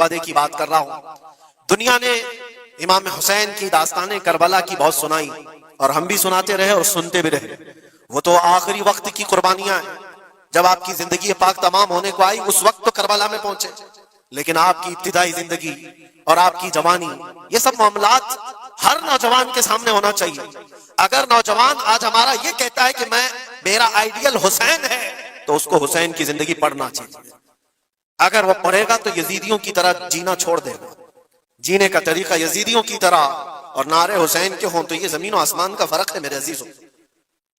وعدے کی بات کر رہا ہوں۔ دنیا نے امام حسین کی داستانیں کربلا کی بہت سنائی، اور ہم بھی سناتے رہے اور سنتے بھی رہے۔ وہ تو آخری وقت کی قربانیاں ہیں، جب آپ کی زندگی پاک تمام ہونے کو آئی اس وقت تو کربلا میں پہنچے، لیکن آپ کی ابتدائی زندگی اور آپ کی جوانی، یہ سب معاملات ہر نوجوان کے سامنے ہونا چاہیے۔ اگر نوجوان آج ہمارا یہ کہتا ہے کہ میرا آئیڈیل حسین ہے، تو اس کو حسین کی زندگی پڑھنا چاہیے۔ اگر وہ پڑھے گا تو یزیدیوں کی طرح جینا چھوڑ دے گا، جینے کا طریقہ یزیدیوں کی طرح اور نعرے حسین کے ہوں تو یہ زمین و آسمان کا فرق ہے میرے عزیزوں۔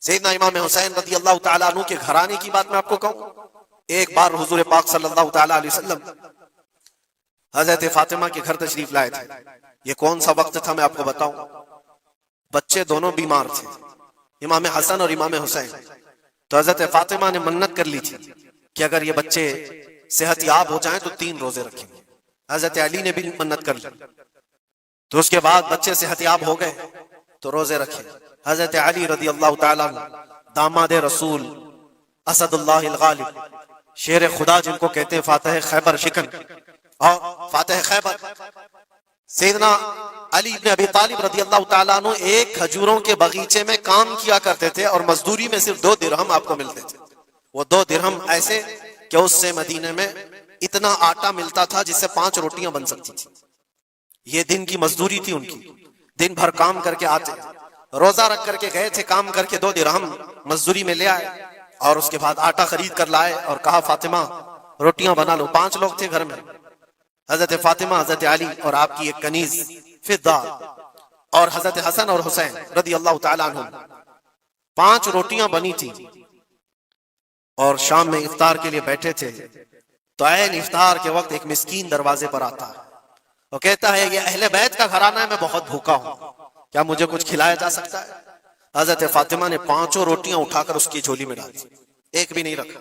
سیدنا امام حسین رضی اللہ تعالیٰ عنہ کے گھرانے کی بات میں آپ کو کہوں، ایک بار حضور پاک صلی اللہ تعالیٰ علیہ وسلم حضرت فاطمہ کے گھر تشریف لائے تھے۔ یہ کون سا وقت تھا میں آپ کو بتاؤں، بچے دونوں بیمار تھے، امام حسن اور امام حسین۔ تو حضرت فاطمہ نے منت کر لی تھی کہ اگر یہ بچے صحت یاب ہو جائیں تو 3 روزے رکھیں گے۔ حضرت علی نے بھی منت کر لی، تو اس کے بعد بچے صحت یاب ہو گئے تو روزے رکھے۔ حضرت علی رضی اللہ تعالیٰ عنہ داماد رسول، اسد اللہ الغالب، شیر خدا جن کو کہتے ہیں، فاتح خیبر شکن اور فاتح خیبر، سیدنا علی بن ابی طالب رضی اللہ تعالیٰ عنہ ایک کھجوروں کے باغیچے میں کام کیا کرتے تھے، اور مزدوری میں صرف 2 درہم آپ کو ملتے تھے۔ وہ 2 درہم ایسے کہ اس سے مدینے میں اتنا آٹا ملتا تھا جس سے 5 روٹیاں بن سکتی تھی۔ یہ دن کی مزدوری تھی ان کی، دن بھر کام کر کے آتے، روزہ رکھ کر کے گئے تھے، کام کر کے 2 درہم مزدوری میں لے آئے، اور اس کے بعد آٹا خرید کر لائے اور کہا فاطمہ روٹیاں بنا لو۔ 5 لوگ تھے گھر میں، حضرت فاطمہ، حضرت علی اور آپ کی ایک کنیز فضہ، اور حضرت حسن اور حسین رضی اللہ تعالیٰ عنہ۔ 5 روٹیاں بنی تھی، اور شام میں افطار کے لیے بیٹھے تھے، تو عین افطار کے وقت ایک مسکین دروازے پر آتا ہے، وہ کہتا ہے یہ اہل بیت کا گھرانہ ہے، میں بہت بھوکا ہوں، کیا مجھے کچھ کھلایا جا سکتا ہے؟ حضرت فاطمہ نے 5 روٹیاں اٹھا کر اس کی جھولی میں ڈال دی، ایک بھی نہیں رکھا،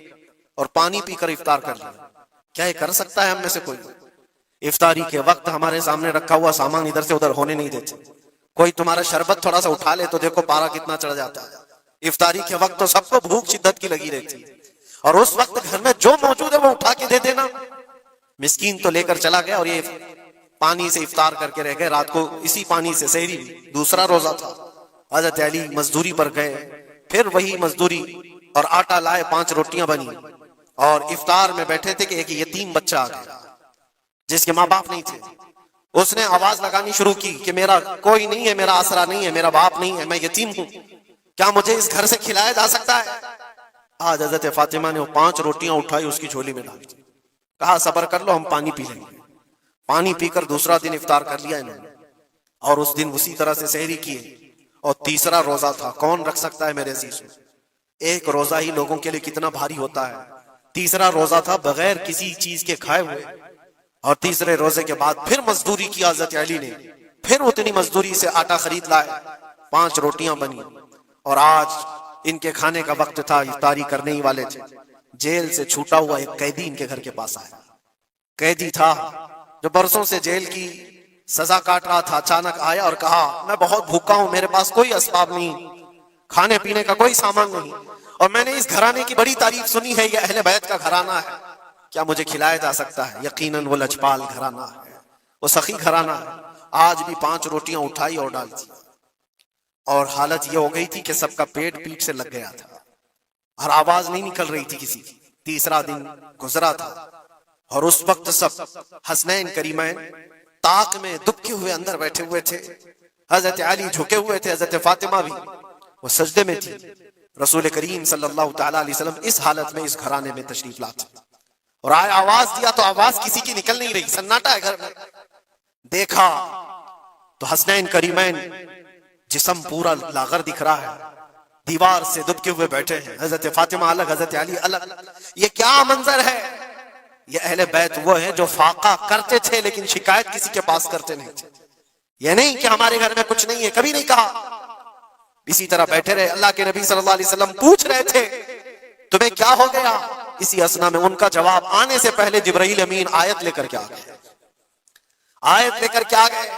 اور پانی پی کر افطار کر لیا۔ کیا یہ کر سکتا ہے ہم میں سے کوئی؟ افطاری کے وقت ہمارے سامنے رکھا ہوا سامان ادھر سے ادھر ہونے نہیں دیتے۔ کوئی تمہارا شربت تھوڑا سا اٹھا لے تو دیکھو پارا کتنا چڑھ جاتا ہے۔ افطاری کے وقت تو سب کو بھوک شدت کی لگی رہتی ہے، اور اس وقت گھر میں جو موجود ہے وہ اٹھا کے دے دینا۔ مسکین تو لے کر چلا گیا، اور یہ پانی سے افطار کر کے رہ گئے، رات کو اسی پانی سے سحری، دوسرا روزہ تھا۔ حضرت علی مزدوری پر گئے، پھر وہی مزدوری اور آٹا لائے، 5 روٹیاں بنی، اور افطار میں بیٹھے تھے کہ ایک یتیم بچہ آ گیا جس کے ماں باپ نہیں تھے۔ اس نے آواز لگانی شروع کی کہ میرا کوئی نہیں ہے، میرا آسرا نہیں ہے، میرا باپ نہیں ہے، میں یتیم ہوں، کیا مجھے اس گھر سے کھلایا جا سکتا ہے؟ آج حضرت فاطمہ نے وہ 5 روٹیاں اٹھائی، اس کی جھولی میں ڈال دی، کہا صبر کر لو، ہم پانی پی لیں گے۔ پانی پی کر دوسرا دن افطار کر لیا انہوں نے، اور اس دن اسی طرح سے سحری کیے، اور تیسرا روزہ تھا۔ کون رکھ سکتا ہے میرے عزیزوں؟ ایک روزہ ہی لوگوں کے لیے کتنا بھاری ہوتا ہے۔ تیسرا روزہ تھا بغیر کسی چیز کے کھائے ہوئے، اور تیسرے روزے کے بعد پھر مزدوری کی حضرت علی نے، پھر اتنی مزدوری سے آٹا خرید لائے، 5 روٹیاں بنی، اور آج ان کے کھانے کا وقت تھا، افطاری کرنے ہی والے تھے۔ جیل سے چھوٹا ہوا ایک قیدی ان کے گھر کے پاس آیا، قیدی تھا جو برسوں سے جیل کی سزا کاٹ رہا تھا، اچانک آیا اور کہا میں بہت بھوکا ہوں، میرے پاس کوئی اسباب نہیں، کھانے پینے کا کوئی سامان نہیں، اور میں نے اس گھرانے کی بڑی تعریف سنی ہے، یہ اہل بیت کا گھرانہ ہے، کیا مجھے کھلایا جا سکتا ہے؟ یقیناً وہ لجپال گھرانہ ہے، وہ سخی گھرانہ ہے۔ آج بھی 5 روٹیاں اٹھائی اور ڈال دی، اور حالت یہ ہو گئی تھی کہ سب کا پیٹ سے لگ گیا تھا، اور آواز نہیں نکل رہی تھی کسی کی۔ تیسرا دن گزرا تھا، اور اس وقت سب حسنین کریمین طاق میں دبکے ہوئے اندر بیٹھے ہوئے تھے، حضرت علی جھکے ہوئے تھے، حضرت فاطمہ بھی وہ سجدے میں تھی۔ رسول کریم صلی اللہ تعالیٰ علیہ وسلم اس حالت میں اس گھرانے میں تشریف لاتے، اور آئے آواز دیا تو آواز کسی کی نکل نہیں رہی، سناٹا ہے گھر میں۔ دیکھا تو حسنین کریمین جسم پورا لاغر دکھ رہا ہے، دیوار سے دبکے ہوئے بیٹھے ہیں، حضرت فاطمہ الگ، حضرت علی الگ۔ یہ کیا منظر ہے؟ یہ اہل بیت وہ ہیں جو فاقہ کرتے تھے لیکن شکایت کسی کے پاس کرتے نہیں تھے۔ یہ نہیں کہ ہمارے گھر میں کچھ نہیں ہے، کبھی نہیں کہا، اسی طرح بیٹھے رہے۔ اللہ کے نبی صلی اللہ علیہ وسلم پوچھ رہے تھے تمہیں کیا ہو گیا؟ اسی اسنا میں ان کا جواب آنے سے پہلے جبرائیل امین آیت لے کر کے آ گئے، آیت لے کر کے آ گئے۔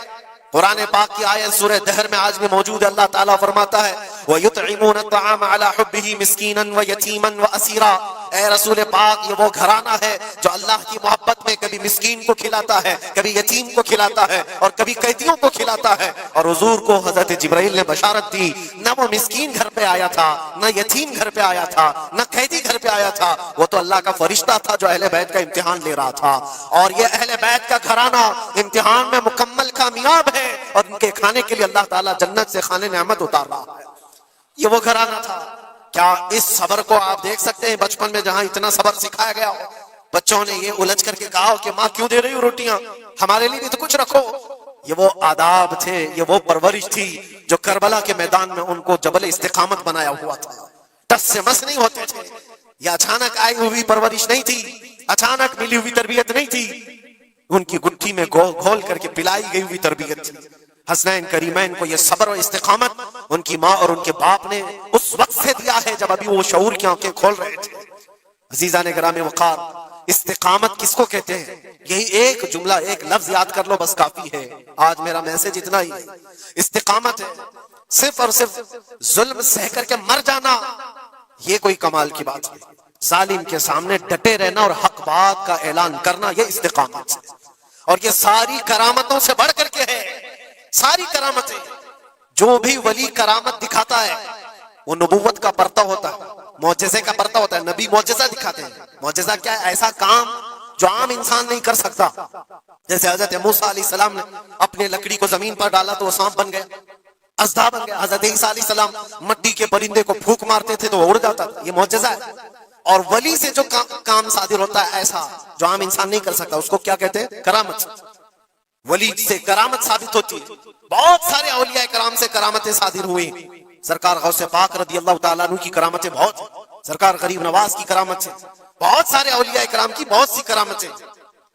قرآن پاک کی آیت سورہ دہر میں آج بھی موجود ہے، اللہ تعالیٰ فرماتا ہے وَيُطْعِمُونَ الطَّعَامَ عَلَى حُبِّهِ مِسْكِينًا وَيَتِيمًا وَأَسِيرًا۔ اے رسول پاک یہ وہ گھرانہ ہے جو اللہ کی محبت میں کبھی مسکین کو کھلاتا ہے، کبھی یتیم کو کھلاتا ہے اور کبھی قیدیوں کو کھلاتا ہے۔ اور حضور کو حضرت جبرائیل نے بشارت دی، نہ وہ مسکین گھر پہ آیا تھا، نہ یتیم گھر پہ آیا تھا، نہ قیدی گھر پہ آیا تھا، وہ تو اللہ کا فرشتہ تھا جو اہل بیت کا امتحان لے رہا تھا۔ اور یہ اہل بیت کا گھرانہ امتحان میں مکمل کامیاب ہے اور ان کے کھانے کے لیے اللہ تعالیٰ جنت سے کھانے نعمت اتار رہا ہے۔ یہ وہ گھرانہ تھا۔ کیا اس صبر کو آپ دیکھ سکتے ہیں بچپن میں جہاں اتنا صبر سکھایا گیا ہو؟ بچوں نے یہ الجھ کر کے کہا ہو کہ ماں کیوں دے رہی ہو روٹیاں، ہمارے لیے بھی تو کچھ رکھو۔ یہ وہ آداب تھے، یہ وہ پرورش تھی جو کربلا کے میدان میں ان کو جبل استقامت بنایا ہوا تھا۔ ٹس سے مس نہیں ہوتے تھے، یہ اچانک آئی ہوئی پرورش نہیں تھی، اچانک ملی ہوئی تربیت نہیں تھی، ان کی گٹھی میں گھول کر کے پلائی گئی ہوئی تربیت تھی۔ حسنین کریمین کو یہ صبر و استقامت ان کی ماں اور ان کے باپ نے اس وقت سے دیا ہے جب ابھی وہ شعور کی آنکھیں کھول رہے تھے۔ عزیزان گرامی وقار، استقامت کس کو کہتے ہیں؟ یہی ایک جملہ، ایک لفظ یاد کر لو بس کافی ہے۔ آج میرا میسج اتنا ہی ہے۔ استقامت ہے صرف اور صرف ظلم سہ کر کے مر جانا، یہ کوئی کمال کی بات ہے۔ ظالم کے سامنے ڈٹے رہنا اور حق بات کا اعلان کرنا، یہ استقامت ہے۔ اور یہ ساری کرامتوں سے بڑھ کر کے ہے۔ ساری کرامتیں، جو بھی ولی کرامت دکھاتا ہے وہ نبوت کا پرتو ہوتا ہے، معجزے کا پرتو ہوتا ہے۔ نبی معجزہ دکھاتے ہیں۔ معجزہ کیا ہے؟ ایسا کام جو عام انسان نہیں کر سکتا۔ جیسے حضرت موسیٰ علیہ السلام نے اپنے لکڑی کو زمین پر ڈالا تو وہ سانپ بن گیا، اژدھا بن گیا۔ حضرت عیسیٰ علیہ السلام مٹی کے پرندے کو پھونک مارتے تھے تو وہ اڑ جاتا تھا، یہ معجزہ ہے۔ اور ولی سے جو کام صادر ہوتا ہے ایسا جو عام انسان نہیں کر سکتا، اس کو کیا کہتے ہیں؟ کرامت۔ ولی سے کرامت ثابت ہوتی ہے۔ بہت سارے اولیاء کرام سے کرامتیں صادر ہوئی۔ سرکار غوث پاک رضی اللہ تعالیٰ عنہ کی کرامتیں بہت، سرکار غریب نواز کی کرامت سے، بہت سارے اولیاء کرام کی بہت سی کرامتیں۔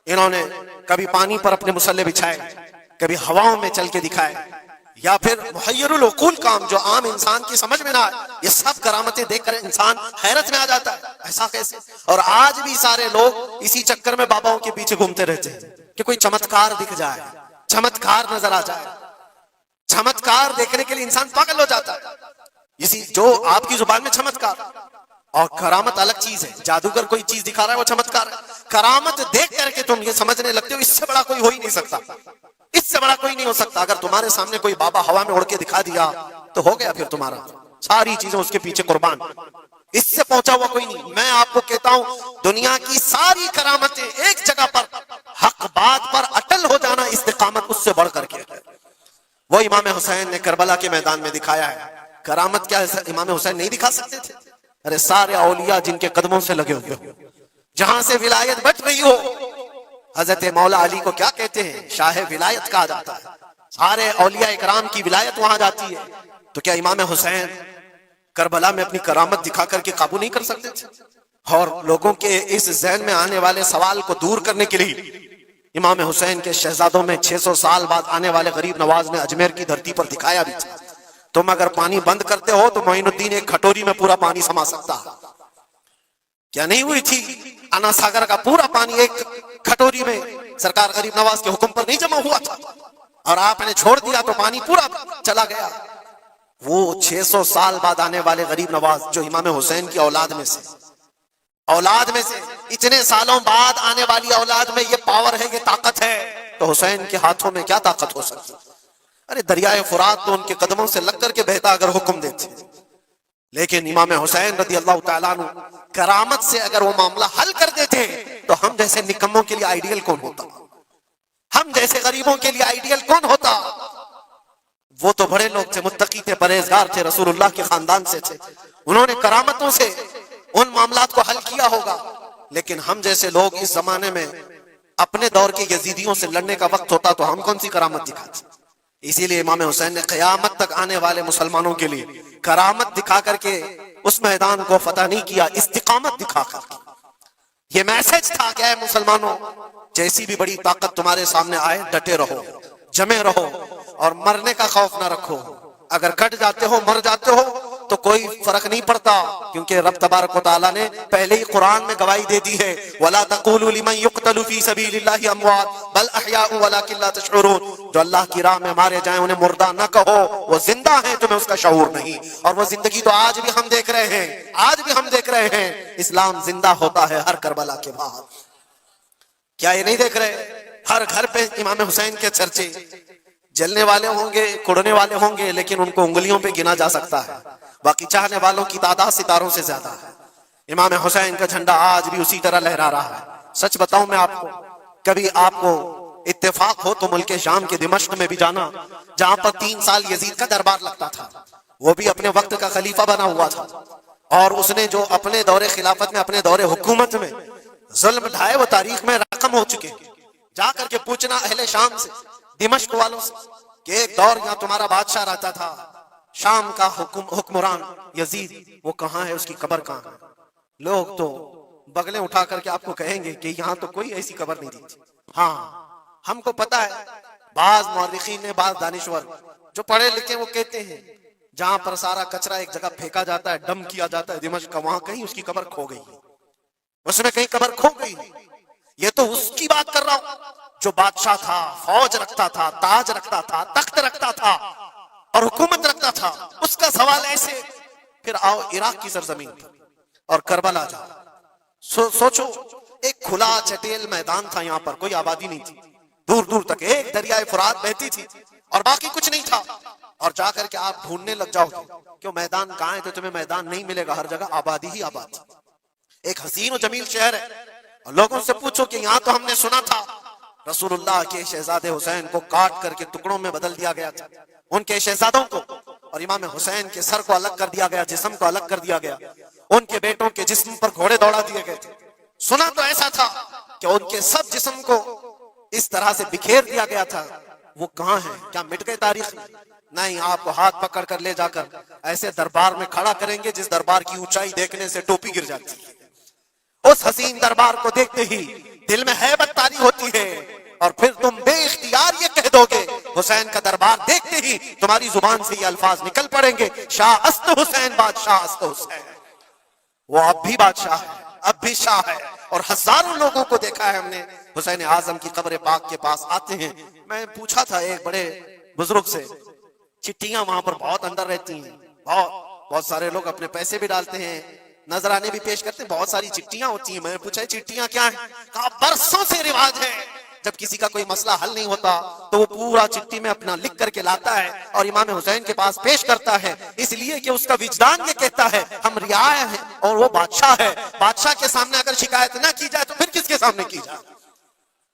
انہوں نے کبھی پانی پر اپنے مصلے بچھائے، کبھی ہواؤں میں چل کے دکھائے، یا پھر محیر العقول کام جو عام انسان کی سمجھ میں نہ آئے، یہ سب کرامتیں دیکھ کر انسان حیرت میں آ جاتا ہے، ایسا کیسے؟ اور آج بھی سارے لوگ اسی چکر میں باباؤں کے پیچھے گھومتے رہتے ہیں کہ کوئی چمتکار دکھ جائے، چمتکار نظر آ جائے۔ چمتکار دیکھنے کے لیے انسان پاگل ہو جاتا ہے۔ اسی جو آپ کی زبان میں چمتکار اور کرامت الگ چیز ہے۔ جادوگر کوئی چیز دکھا رہا ہے وہ چمتکار ہے۔ کرامت دیکھ کر کے تم یہ سمجھنے لگتے ہو اس سے بڑا کوئی ہو ہی نہیں سکتا، اس سے بڑا کوئی نہیں ہو سکتا۔ اگر تمہارے سامنے کوئی بابا ہوا میں اڑ کے دکھا دیا تو ہو گیا پھر تمہارا، ساری چیزیں اس کے پیچھے قربان، اس سے پہنچا ہوا کوئی نہیں۔ میں آپ کو کہتا ہوں دنیا کی ساری کرامتیں ایک جگہ پر، حق بات پر اٹل ہو جانا استقامت اس سے بڑھ کر کے ہے۔ وہ امام حسین نے کربلا کے میدان میں دکھایا ہے۔ کرامت کیا امام حسین نہیں دکھا سکتے تھے؟ ارے سارے اولیاء جن کے قدموں سے لگے ہوئے ہو، جہاں سے ولایت بٹ رہی ہو، حضرت مولا علی کو کیا کہتے ہیں؟ شاہ ولایت کہا جاتا ہے۔ سارے اولیاء اکرام کی ولایت وہاں جاتی ہے۔ تو کیا امام حسین کربلا میں اپنی کرامت دکھا کر کے قابو نہیں کر سکتے تھے؟ اور لوگوں کے اس ذہن میں آنے والے سوال کو دور کرنے کے لیے امام حسین کے شہزادوں میں 600 سال بعد آنے والے غریب نواز نے اجمیر کی دھرتی پر دکھایا بھی تھا۔ تم اگر پانی بند کرتے ہو تو معین الدین ایک کھٹوری میں پورا پانی سما سکتا ہے۔ کیا نہیں ہوئی تھی؟ انا ساگر کا پورا پانی ایک کھٹوری میں سرکار غریب نواز کے حکم پر نہیں جمع ہوا تھا، اور آپ نے چھوڑ دیا تو پانی پورا چلا گیا۔ وہ 600 سال بعد آنے والے غریب نواز جو امام حسین کی اولاد میں سے اتنے سالوں بعد آنے والی اولاد میں یہ پاور ہے، یہ طاقت ہے، تو حسین کے ہاتھوں میں کیا طاقت ہو سکتی؟ ارے دریائے فرات تو ان کے قدموں سے لگ کر کے بہتا اگر حکم دیتے۔ لیکن امام حسین رضی اللہ تعالیٰ عنہ کرامت سے اگر وہ معاملہ حل کر دیتے تو ہم جیسے نکموں کے لیے آئیڈیل کون ہوتا؟ ہم جیسے غریبوں کے لیے آئیڈیل کون ہوتا؟ وہ تو بڑے لوگ تھے، متقی تھے، پرہیزگار تھے، رسول اللہ کے خاندان سے تھے، انہوں نے کرامتوں سے ان معاملات کو حل کیا ہوگا۔ لیکن ہم جیسے لوگ اس زمانے میں اپنے دور کے یزیدیوں سے لڑنے کا وقت ہوتا تو ہم کون سی کرامت دکھاتے؟ اسی لیے امام حسین نے قیامت تک آنے والے مسلمانوں کے لیے کرامت دکھا کر کے اس میدان کو فتح نہیں کیا، استقامت دکھا کر کے۔ یہ میسج تھا کہ اے مسلمانوں، جیسی بھی بڑی طاقت تمہارے سامنے آئے ڈٹے رہو، جمے رہو، اور مرنے کا خوف نہ رکھو۔ اگر کٹ جاتے ہو، مر جاتے ہو تو کوئی فرق نہیں پڑتا، کیونکہ رب تبارک و تعالیٰ نے پہلے ہی قرآن میں گواہی دے دی ہے وَلَا تَقُولُوا لِمَنْ يُقْتَلُ فِي سَبِيلِ اللَّهِ أَمْوَاتٌ بَلْ أَحْيَاءٌ وَلَكِنْ لَا تَشْعُرُونَ۔ جو اللہ کی راہ میں مارے جائیں انہیں مردہ نہ کہو، وہ زندہ ہیں، تمہیں اس کا شعور نہیں۔ اور وہ زندگی تو آج بھی ہم دیکھ رہے ہیں، آج بھی ہم دیکھ رہے ہیں، اسلام زندہ ہوتا ہے ہر کربلا کے بعد۔ کیا یہ نہیں دیکھ رہے؟ ہر گھر پہ امام حسین کے چرچے، جلنے والے ہوں گے، کڑنے والے ہوں گے، لیکن ان کو انگلیوں پہ گنا جا سکتا ہے، باقی چاہنے والوں کی تعداد ستاروں سے زیادہ ہے۔ امام حسین کا جھنڈا آج بھی اسی طرح لہرا رہا ہے۔ سچ بتاؤں میں آپ کو، کبھی آپ کو اتفاق ہو تو ملک شام کے دمشق میں بھی جانا، جہاں پر 3 سال یزید کا دربار لگتا تھا، وہ بھی اپنے وقت کا خلیفہ بنا ہوا تھا، اور اس نے جو اپنے دور خلافت میں، اپنے دور حکومت میں ظلم ڈھائے وہ تاریخ میں رقم ہو چکے۔ جا کر کے پوچھنا اہل شام سے، دمشق والوں سے، کہ ایک دور یہاں تمہارا بادشاہ رہتا تھا، شام کا حکمران یزید، وہ کہاں ہے، اس کی قبر کہاں ہے؟ لوگ تو بغلیں اٹھا کر کے آپ کو کہیں گے کہ یہاں تو کوئی ایسی قبر نہیں دی۔ ہاں ہم کو پتا ہے، بعض مورخین نے، بعض دانشور جو پڑھے لکھے وہ کہتے ہیں جہاں پر سارا کچرا ایک جگہ پھینکا جاتا ہے، ڈم کیا جاتا ہے دمشق کا، وہاں کہیں اس کی قبر کھو گئی، اس میں کہیں قبر کھو گئی۔ یہ تو اس کی بات کر رہا ہوں جو بادشاہ تھا، فوج رکھتا تھا، تاج رکھتا تھا، تخت رکھتا تھا اور حکومت رکھتا تھا، اس کا سوال ایسے۔ پھر آؤ عراق کی سرزمین پر اور کربلا جاؤ، سوچو ایک کھلا چٹیل میدان تھا، یہاں پر کوئی آبادی نہیں تھی، دور دور تک ایک دریائے فرات بہتی تھی اور باقی کچھ نہیں تھا، اور جا کر کے آپ ڈھونڈنے لگ جاؤ گے کہ میدان کہاں ہے، تو تمہیں میدان نہیں ملے گا، ہر جگہ آبادی ہی آبادی۔ ایک حسین و جمیل شہر ہے، اور لوگوں سے پوچھو کہ یہاں تو ہم نے سنا تھا رسول اللہ کے شہزادے حسین کو کاٹ کر کے ٹکڑوں میں بدل دیا گیا تھا، ان کے شہزادوں کو، اور امام حسین کے سر کو الگ کر دیا گیا، جسم کو الگ کر دیا گیا، ان کے بیٹوں کے جسم پر گھوڑے دوڑا دیے گئے تھے۔ سنا تو ایسا تھا کہ ان کے سب جسم کو اس طرح سے بکھیر دیا گیا تھا، وہ کہاں ہیں؟ کیا مٹ گئے تاریخ میں؟ نہیں، آپ کو ہاتھ پکڑ کر لے جا کر ایسے دربار میں کھڑا کریں گے جس دربار کی اونچائی دیکھنے سے ٹوپی گر جاتی ہے۔ اس حسین دربار کو دیکھتے ہی دل میں ہیبت طاری ہوتی ہے، اور پھر تم بے اختیار یہ کہہ دو گے، حسین کا دربار دیکھتے ہی تمہاری زبان سے یہ الفاظ نکل پڑیں گے، شاہ است حسین، بادشاہ است حسین۔ وہ اب بھی بادشاہ ہے، اب بھی شاہ ہے، اور ہزاروں لوگوں کو دیکھا ہے ہم نے حسین اعظم کی قبر پاک کے پاس آتے ہیں۔ میں پوچھا تھا ایک بڑے بزرگ سے، چٹیاں وہاں پر بہت اندر رہتی ہیں، بہت سارے لوگ اپنے پیسے بھی ڈالتے ہیں، نذرانے بھی پیش کرتے ہیں، بہت ساری چٹیاں ہوتی ہیں۔ میں نے پوچھا چٹیاں کیا ہیں؟ کہا برسوں سے رواج ہے، جب کسی کا کوئی مسئلہ حل نہیں ہوتا تو وہ پورا چٹی میں اپنا لکھ کر کے لاتا ہے اور امام حسین کے پاس پیش کرتا ہے، اس لیے کہ اس کا وجدان یہ کہتا ہے ہم رعایا ہیں اور وہ بادشاہ ہے، بادشاہ کے سامنے اگر شکایت نہ کی جائے تو پھر کس کے سامنے کی جائے؟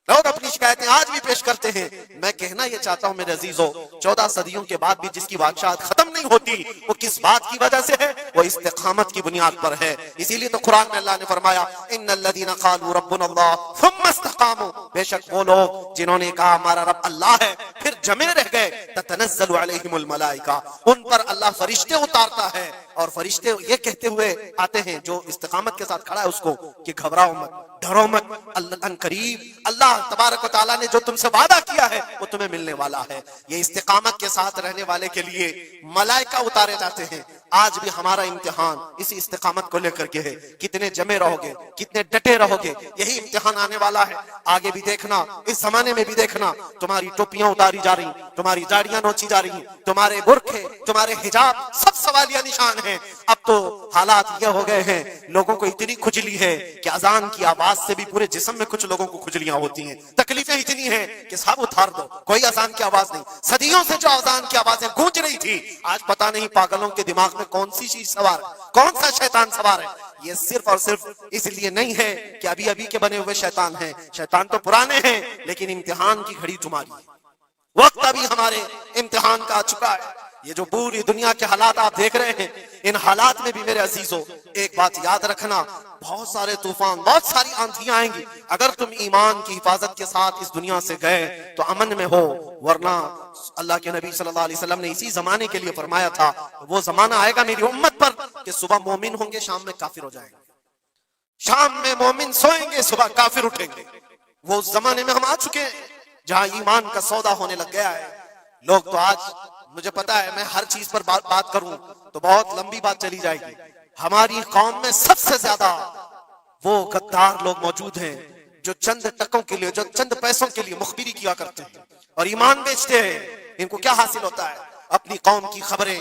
لوگ اپنی شکایتیں آج بھی پیش کرتے ہیں۔ میں کہنا یہ چاہتا ہوں میرے عزیزو، 14 صدیوں کے بعد بھی جس کی بادشاہت ختم نہیں ہوتی، وہ کس بات کی وجہ سے ہے؟ وہ استقامت کی بنیاد پر ہے۔ اسی لیے تو قرآن میں اللہ نے فرمایا ان الذین قالوا ربنا اللہ ثم استقاموا، بے شک وہ لوگ جنہوں نے کہا ہمارا رب اللہ ہے پھر جمے رہ گئے، تتنزل علیہم الملائکہ، ان پر اللہ فرشتے اتارتا ہے، اور فرشتے یہ کہتے ہوئے آتے ہیں جو استقامت کے ساتھ کھڑا ہے اس کو کہ گھبراؤ مت، ڈرو مت، ان قریب اللہ تبارک و تعالیٰ نے جو تم سے وعدہ کیا ہے وہ تمہیں ملنے والا ہے۔ یہ استقامت کے ساتھ رہنے والے کے لیے ملائکہ اتارے جاتے ہیں۔ آج بھی ہمارا امتحان اسی استقامت کو لے کر کے ہے، کتنے جمے رہو گے، کتنے ڈٹے رہو گے، یہی امتحان آنے والا ہے۔ آگے بھی دیکھنا، اس زمانے میں بھی دیکھنا، تمہاری ٹوپیاں اتاری جا رہی، تمہاری داڑیاں نوچی جا رہی، تمہارے برقعے، تمہارے حجاب سب سوالیہ نشان ہیں۔ اب تو حالات یہ ہو گئے ہیں، لوگوں کو اتنی کھجلی ہے کہ اذان کی آواز سے بھی پورے جسم میں کچھ لوگوں کو کھجلیاں ہوتی ہیں، تکلیفیں اتنی ہیں کہ سب اتار دو، کوئی اذان کی آواز نہیں۔ صدیوں سے جو اذان کی آوازیں گونج رہی تھی، آج پتہ نہیں پاگلوں کے دماغ میں کون سی چیز سوار ہے، کون سا شیطان سوار ہے۔ یہ صرف اور صرف اس لیے نہیں ہے کہ ابھی ابھی کے بنے ہوئے شیطان ہیں، شیطان تو پرانے ہیں، لیکن امتحان کی گھڑی تمہاری ہے، وقت ابھی ہمارے امتحان کا آ چکا ہے۔ یہ جو پوری دنیا کے حالات آپ دیکھ رہے ہیں، ان حالات میں بھی میرے عزیزو ایک بات یاد رکھنا، بہت سارے طوفان، بہت ساری آندھیاں آئیں گی، اگر تم ایمان کی حفاظت کے ساتھ اس دنیا سے گئے تو امن میں ہو، ورنہ اللہ کے نبی صلی اللہ علیہ وسلم نے اسی زمانے کے لیے فرمایا تھا وہ زمانہ آئے گا میری امت پر کہ صبح مومن ہوں گے، شام میں کافر ہو جائیں گے، شام میں مومن سوئیں گے، صبح کافر اٹھیں گے۔ وہ اس زمانے میں ہم آ چکے ہیں جہاں ایمان کا سودا ہونے لگ گیا ہے۔ لوگ تو آج مجھے پتا ہے میں ہر چیز پر بات کروں تو بہت لمبی بات چلی جائے گی. ہماری قوم میں سب سے زیادہ وہ غدار لوگ موجود ہیں جو چند ٹکوں کے لیے، جو چند پیسوں کے لیے مخبری کیا کرتے ہیں اور ایمان بیچتے ہیں. ان کو کیا حاصل ہوتا ہے؟ اپنی قوم کی خبریں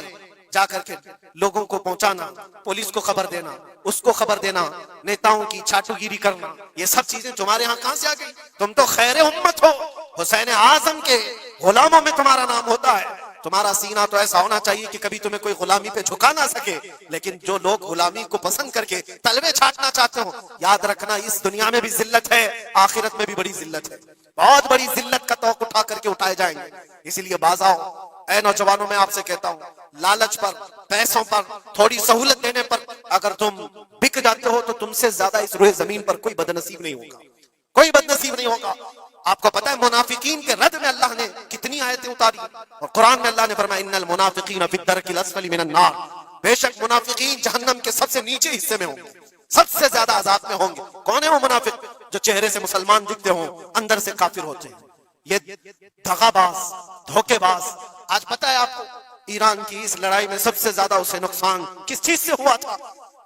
جا کر کے لوگوں کو پہنچانا، پولیس کو خبر دینا، اس کو خبر دینا، نیتاؤں کی چھاٹو گیری کرنا. یہ سب چیزیں تمہارے ہاں کہاں سے آ گئی؟ تم تو خیر امت ہو، حسین اعظم کے غلاموں میں تمہارا نام ہوتا ہے. تمہارا سینہ تو ایسا ہونا چاہیے کہ کبھی تمہیں کوئی غلامی پہ جھکا نہ سکے. لیکن جو لوگ غلامی کو پسند کر کے تلوے چھاٹنا چاہتے ہو، یاد رکھنا اس دنیا میں بھی ذلت ہے، آخرت میں بھی بڑی ذلت ہے. بہت بڑی ذلت کا توق اٹھا کر کے اٹھائے جائیں گے. اسی لیے باز آؤ اے نوجوانوں، میں آپ سے کہتا ہوں، لالچ پر، پیسوں پر، تھوڑی سہولت دینے پر اگر تم بک جاتے ہو تو تم سے زیادہ اس روئے زمین پر کوئی بدنصیب نہیں ہوگا، کوئی بدنصیب نہیں ہوگا. آپ کو پتا ہے منافقین کے رد میں اللہ نے کتنی آیتیں اتاری، اور قرآن میں اللہ نے فرمایا ان المنافقین فی الدرک الاسفل من النار، بے شک منافقین جہنم کے سب سے نیچے حصے میں ہوں گے، سب سے زیادہ عذاب میں ہوں گے. کون ہے وہ منافق؟ جو چہرے سے مسلمان دکھتے ہوں اندر سے کافر ہوتے ہیں. یہ دغا باز، دھوکے باز. آج پتا ہے آپ کو ایران کی اس لڑائی میں سب سے زیادہ اسے نقصان کس چیز سے ہوا تھا؟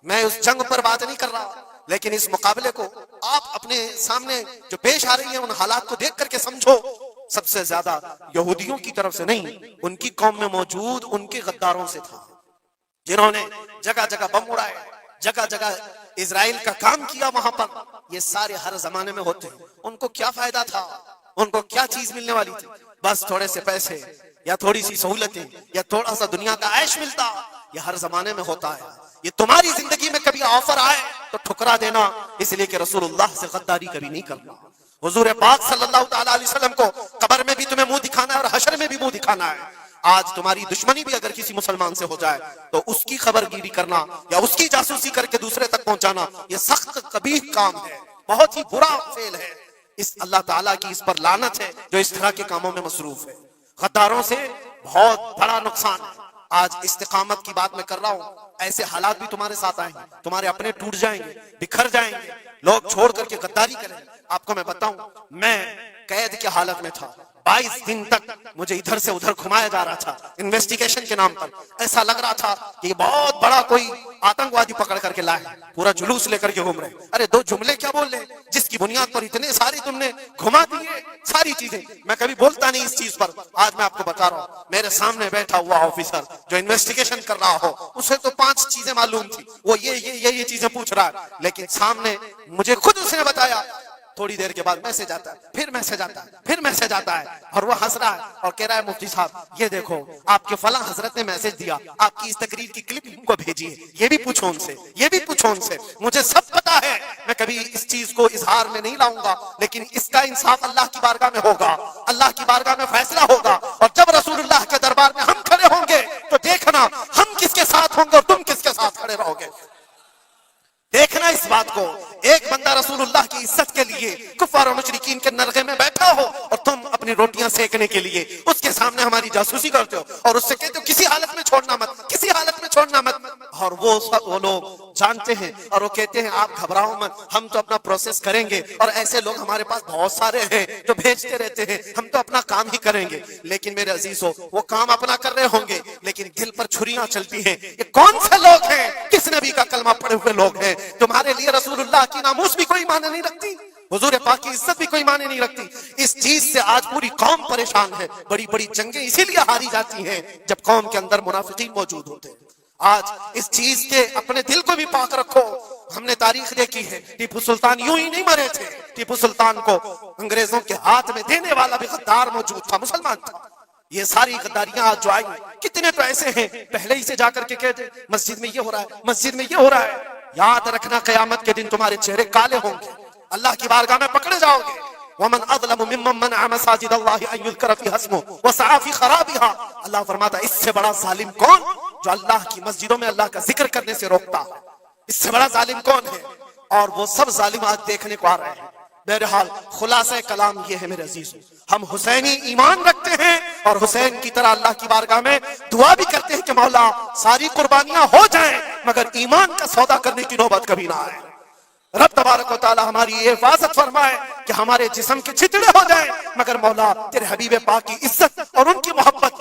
میں اس جنگ پر بات نہیں کر رہا، لیکن اس مقابلے کو آپ اپنے سامنے جو پیش آ رہی ہیں ان حالات کو دیکھ کر کے سمجھو. سب سے زیادہ یہودیوں کی طرف سے نہیں، ان کی قوم میں موجود ان کے غداروں سے تھا، جنہوں نے جگہ جگہ بم اڑائے، جگہ جگہ اسرائیل کا کام کیا وہاں پر. یہ سارے ہر زمانے میں ہوتے ہیں. ان کو کیا فائدہ تھا؟ ان کو کیا چیز ملنے والی تھی؟ بس تھوڑے سے پیسے یا تھوڑی سی سہولتیں یا تھوڑا سا دنیا کا عیش ملتا. یہ ہر زمانے میں ہوتا ہے. یہ تمہاری زندگی میں کبھی آفر آئے تو ٹھکرا دینا، اس لیے کہ رسول اللہ سے غداری کبھی نہیں کرنا. حضور پاک صلی اللہ تعالی علیہ وسلم کو قبر میں بھی تمہیں منہ دکھانا ہے اور حشر میں بھی منہ دکھانا ہے. آج تمہاری دشمنی بھی اگر کسی مسلمان سے ہو جائے تو اس کی خبر گیری کرنا یا اس کی جاسوسی کر کے دوسرے تک پہنچانا یہ سخت قبیح کام ہے، بہت ہی برا فعل ہے. اس اللہ تعالیٰ کی اس پر لعنت ہے جو اس طرح کے کاموں میں مصروف ہے. غداروں سے بہت بڑا نقصان ہے. آج استقامت کی بات میں کر رہا ہوں، ایسے حالات بھی تمہارے ساتھ آئیں گے، تمہارے اپنے ٹوٹ جائیں گے، بکھر جائیں گے، لوگ چھوڑ کر کے غداری کریں. آپ کو میں بتاؤں، میں قید کی حالت میں تھا، 22 دن تک مجھے ادھر سے ادھر گھمایا جا رہا تھا انویسٹیگیشن کے نام پر. ایسا لگ رہا تھا کہ یہ بہت بڑا کوئی آتنکوادی پکڑ کر کے لائے، پورا جلوس لے کر کے گھوم رہے. ارے دو جملے کیا بول رہے جس کی بنیاد پر اتنے ساری تم نے گھما دیے ساری چیزیں. میں کبھی بولتا نہیں اس چیز پر، آج میں آپ کو بتا رہا ہوں. میرے سامنے بیٹھا ہوا آفیسر جو انویسٹیگیشن کر رہا ہو، اسے تو 5 چیزیں معلوم تھی، وہ یہ چیزیں پوچھ رہا ہے، لیکن سامنے مجھے خود اس نے بتایا. تھوڑی دیر کے بعد میسج آتا ہے، پھر میسج آتا ہے، پھر میسج آتا ہے، اور وہ ہنس رہا ہے اور کہہ رہا ہے مفتی صاحب یہ دیکھو آپ کے فلاں حضرت نے میسج دیا، آپ کی اس تقریر کی کلپ ان کو بھیجی ہے، یہ بھی پوچھو ان سے، یہ بھی پوچھو ان سے. مجھے سب پتا ہے، میں کبھی اس چیز کو اظہار میں نہیں لاؤں گا، لیکن اس کا انصاف اللہ کی بارگاہ میں ہوگا، اللہ کی بارگاہ میں فیصلہ ہوگا. اور جب رسول اللہ کے دربار میں ہم کھڑے ہوں گے تو دیکھنا ہم کس کے ساتھ ہوں گے اور تم کس کے ساتھ کھڑے رہو گے. دیکھنا اس بات کو. ایک بندہ رسول اللہ کی عزت کے لیے کفار و مشرکین کے نرغے میں بیٹھا ہو اور تم اپنی روٹیاں سیکنے کے لیے اس کے سامنے ہماری جاسوسی کرتے ہو اور اس سے کہتے ہو کسی حالت میں چھوڑنا مت، کسی حالت میں چھوڑنا مت. اور وہ لوگ جانتے ہیں اور وہ کہتے ہیں آپ گھبراؤ مت، ہم تو اپنا پروسیس کریں گے. اور ایسے لوگ ہمارے پاس بہت سارے ہیں جو بھیجتے رہتے ہیں، ہم تو اپنا کام ہی کریں گے. لیکن میرے عزیزو، وہ کام اپنا کر رہے ہوں گے لیکن دل پر چھریاں چلتی ہیں. یہ کون سے لوگ ہیں؟ کس نبی کا کلمہ پڑھے ہوئے لوگ ہیں. تمہارے لیے رسول اللہ کی ناموس بھی کوئی معنی نہیں رکھتی، حضور پاک کی عزت بھی کوئی معنی نہیں رکھتی. اس چیز سے آج پوری قوم پریشان ہے. بڑی بڑی جنگیں اسی لیے ہاری جاتی ہیں جب قوم کے اندر منافقین موجود ہوتے ہیں. آج اس چیز کے اپنے دل کو بھی پاک رکھو. ہم نے تاریخ دیکھی ہے، ٹیپو سلطان یوں ہی نہیں مرے تھے. ٹیپو سلطان کو انگریزوں کے ہاتھ میں دینے والا بھی غدار موجود تھا، مسلمان تھا. یہ ساری غداریاں آج جو آئی، کتنے تو ایسے ہیں پہلے ہی سے جا کر کے کہتے مسجد میں یہ ہو رہا ہے، مسجد میں یہ ہو رہا ہے. یاد رکھنا قیامت کے دن تمہارے چہرے کالے ہوں گے، اللہ کی بارگاہ میں پکڑے جاؤ گے. وَمَنْ أَظْلَمُ مِمَّنْ مَنَعَ مَسَاجِدَ اللَّهِ أَن يُذْكَرَ فِيهَا اسْمُهُ وَسَعَىٰ فِي خَرَابِهَا. اللہ فرماتا ہے اس سے بڑا ظالم کون جو اللہ کی مسجدوں میں اللہ کا ذکر کرنے سے روکتا ہے؟ اس سے بڑا ظالم کون ہے؟ اور وہ سب ظالم آج دیکھنے کو آ رہے ہیں. بہرحال خلاصہ کلام یہ ہے میرے عزیز، ہم حسینی ایمان رکھتے ہیں اور حسین کی طرح اللہ کی بارگاہ میں دعا بھی کرتے ہیں کہ مولا ساری قربانیاں ہو جائیں مگر ایمان کا سودا کرنے کی نوبت کبھی نہ آئے. رب تبارک و تعالی ہماری یہ حفاظت فرمائے کہ ہمارے جسم کے چھتڑے ہو جائیں مگر مولا تیرے حبیب پاک کی عزت اور ان کی محبت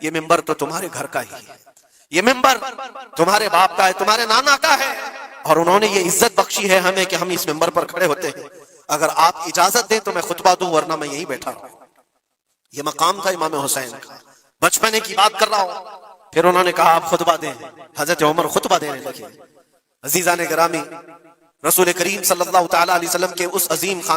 یہ ممبر تو تمہارے گھر کا ہی ہے، یہ ممبر تمہارے باپ کا ہے، تمہارے نانا کا ہے، اور انہوں نے یہ عزت بخشی ہے ہمیں کہ ہم اس ممبر پر کھڑے ہوتے ہیں، اگر آپ اجازت دیں تو میں خطبہ دوں، ورنہ میں یہیں بیٹھا ہوں۔ یہ مقام تھا امام حسین کا، بچپنے کی بات کر رہا ہوں۔ پھر انہوں نے کہا آپ خطبہ دیں، حضرت عمر خطبہ دینے لگے۔ عزیزان گرامی، رسول کریم صلی اللہ تعالی علیہ وسلم کے اس عظیم خاندان